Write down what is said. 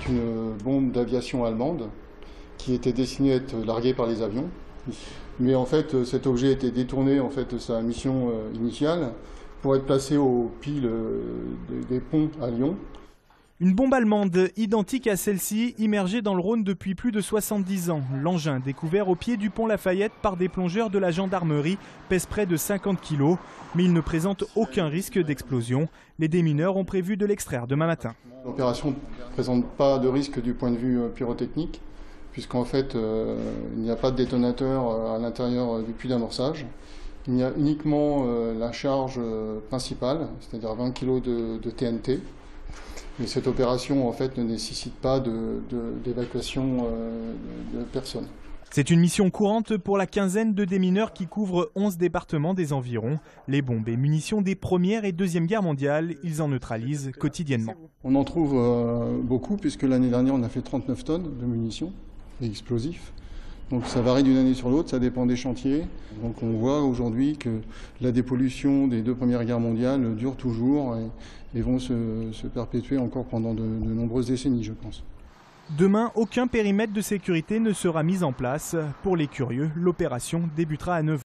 une bombe d'aviation allemande qui était destinée à être larguée par les avions. Mais en fait, cet objet était détourné en fait, de sa mission initiale pour être placé au pile des ponts à Lyon. Une bombe allemande identique à celle-ci, immergée dans le Rhône depuis plus de 70 ans. L'engin, découvert au pied du pont Lafayette par des plongeurs de la gendarmerie, pèse près de 50 kg, mais il ne présente aucun risque d'explosion. Les démineurs ont prévu de l'extraire demain matin. L'opération ne présente pas de risque du point de vue pyrotechnique, puisqu'en fait, il n'y a pas de détonateur à l'intérieur du puits d'amorçage. Il y a uniquement la charge principale, c'est-à-dire 20 kg de TNT. Mais cette opération en fait, ne nécessite pas d'évacuation de personnes. C'est une mission courante pour la quinzaine de démineurs qui couvrent 11 départements des environs. Les bombes et munitions des Première et Deuxième Guerres mondiales, ils en neutralisent quotidiennement. On en trouve beaucoup puisque l'année dernière on a fait 39 tonnes de munitions et explosifs. Donc ça varie d'une année sur l'autre, ça dépend des chantiers. Donc on voit aujourd'hui que la dépollution des deux premières guerres mondiales dure toujours et vont se perpétuer encore pendant de nombreuses décennies, je pense. Demain, aucun périmètre de sécurité ne sera mis en place. Pour les curieux, l'opération débutera à 9 h.